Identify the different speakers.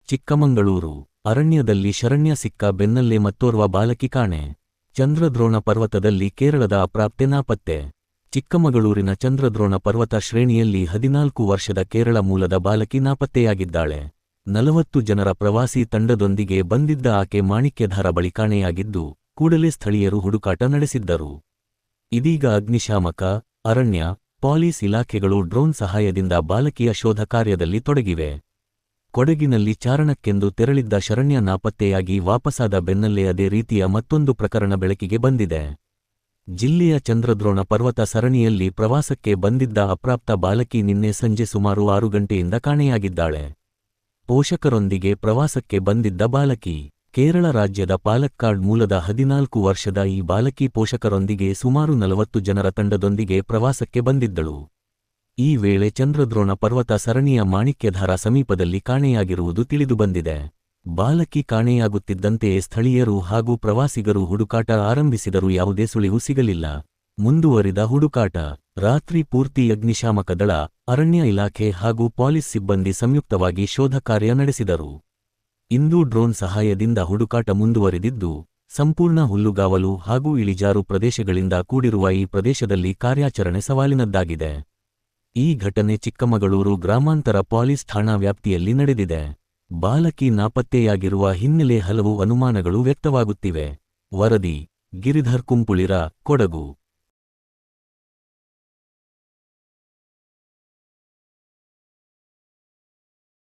Speaker 1: ಚಿಕ್ಕಮಗಳೂರು ಅರಣ್ಯದಲ್ಲಿ ಶರಣ್ಯ ಸಿಕ್ಕ ಬೆನ್ನಲ್ಲೇ ಮತ್ತೋರ್ವ ಬಾಲಕಿ ಕಾಣೆ. ಚಂದ್ರದ್ರೋಣ ಪರ್ವತದಲ್ಲಿ ಕೇರಳದ ಅಪ್ರಾಪ್ತೆ ನಾಪತ್ತೆ. ಚಿಕ್ಕಮಗಳೂರಿನ ಚಂದ್ರದ್ರೋಣ ಪರ್ವತ ಶ್ರೇಣಿಯಲ್ಲಿ 14 ವರ್ಷದ ಕೇರಳ ಮೂಲದ ಬಾಲಕಿ ನಾಪತ್ತೆಯಾಗಿದ್ದಾಳೆ. 40 ಜನರ ಪ್ರವಾಸಿ ತಂಡದೊಂದಿಗೆ ಬಂದಿದ್ದ ಆಕೆ ಮಾಣಿಕ್ಯಧಾರ ಬಳಿ ಕಾಣೆಯಾಗಿದ್ದು, ಕೂಡಲೇ ಸ್ಥಳೀಯರು ಹುಡುಕಾಟ ನಡೆಸಿದ್ದರು. ಇದೀಗ ಅಗ್ನಿಶಾಮಕ, ಅರಣ್ಯ, ಪೊಲೀಸ್ ಇಲಾಖೆಗಳು ಡ್ರೋನ್ ಸಹಾಯದಿಂದ ಬಾಲಕಿಯ ಶೋಧ ಕಾರ್ಯದಲ್ಲಿ ತೊಡಗಿವೆ. ಕೊಡಗಿನಲ್ಲಿ ಚಾರಣಕ್ಕೆಂದು ತೆರಳಿದ್ದ ಶರಣ್ಯ ನಾಪತ್ತೆಯಾಗಿ ವಾಪಸಾದ ಬೆನ್ನಲ್ಲೇ ಅದೇ ರೀತಿಯ ಮತ್ತೊಂದು ಪ್ರಕರಣ ಬೆಳಕಿಗೆ ಬಂದಿದೆ. ಜಿಲ್ಲೆಯ ಚಂದ್ರದ್ರೋಣ ಪರ್ವತ ಸರಣಿಯಲ್ಲಿ ಪ್ರವಾಸಕ್ಕೆ ಬಂದಿದ್ದ ಅಪ್ರಾಪ್ತ ಬಾಲಕಿ ನಿನ್ನೆ ಸಂಜೆ ಸುಮಾರು 6 ಗಂಟೆಯಿಂದ ಕಾಣೆಯಾಗಿದ್ದಾಳೆ. ಪೋಷಕರೊಂದಿಗೆ ಪ್ರವಾಸಕ್ಕೆ ಬಂದಿದ್ದ ಬಾಲಕಿ. ಕೇರಳ ರಾಜ್ಯದ ಪಾಲಕ್ಕಾಡ್ ಮೂಲದ 14 ವರ್ಷದ ಈ ಬಾಲಕಿ ಪೋಷಕರೊಂದಿಗೆ ಸುಮಾರು 40 ಜನರ ತಂಡದೊಂದಿಗೆ ಪ್ರವಾಸಕ್ಕೆ ಬಂದಿದ್ದಳು. ಈ ವೇಳೆ ಚಂದ್ರದ್ರೋಣ ಪರ್ವತ ಸರಣಿಯ ಮಾಣಿಕ್ಯಧಾರ ಸಮೀಪದಲ್ಲಿ ಕಾಣೆಯಾಗಿರುವುದು ತಿಳಿದುಬಂದಿದೆ. ಬಾಲಕಿ ಕಾಣೆಯಾಗುತ್ತಿದ್ದಂತೆಯೇ ಸ್ಥಳೀಯರು ಹಾಗೂ ಪ್ರವಾಸಿಗರು ಹುಡುಕಾಟ ಆರಂಭಿಸಿದರೂ ಯಾವುದೇ ಸುಳಿವು ಸಿಗಲಿಲ್ಲ. ಮುಂದುವರಿದ ಹುಡುಕಾಟ. ರಾತ್ರಿ ಪೂರ್ತಿ ಅಗ್ನಿಶಾಮಕ ದಳ, ಅರಣ್ಯ ಇಲಾಖೆ ಹಾಗೂ ಪೊಲೀಸ್ ಸಿಬ್ಬಂದಿ ಸಂಯುಕ್ತವಾಗಿ ಶೋಧ ಕಾರ್ಯ ನಡೆಸಿದರು. ಇಂದು ಡ್ರೋನ್ ಸಹಾಯದಿಂದ ಹುಡುಕಾಟ ಮುಂದುವರಿದಿದ್ದು, ಸಂಪೂರ್ಣ ಹುಲ್ಲುಗಾವಲು ಹಾಗೂ ಇಳಿಜಾರು ಪ್ರದೇಶಗಳಿಂದ ಕೂಡಿರುವ ಈ ಪ್ರದೇಶದಲ್ಲಿ ಕಾರ್ಯಾಚರಣೆ ಸವಾಲಿನದ್ದಾಗಿದೆ. ಈ ಘಟನೆ ಚಿಕ್ಕಮಗಳೂರು ಗ್ರಾಮಾಂತರ ಪೊಲೀಸ್ ಠಾಣಾ ವ್ಯಾಪ್ತಿಯಲ್ಲಿ ನಡೆದಿದೆ. ಬಾಲಕಿ ನಾಪತ್ತೆಯಾಗಿರುವ ಹಿನ್ನೆಲೆ ಹಲವು ಅನುಮಾನಗಳು ವ್ಯಕ್ತವಾಗುತ್ತಿವೆ. ವರದಿ: ಗಿರಿಧರ್ ಕುಂಪುಳಿರ, ಕೊಡಗು.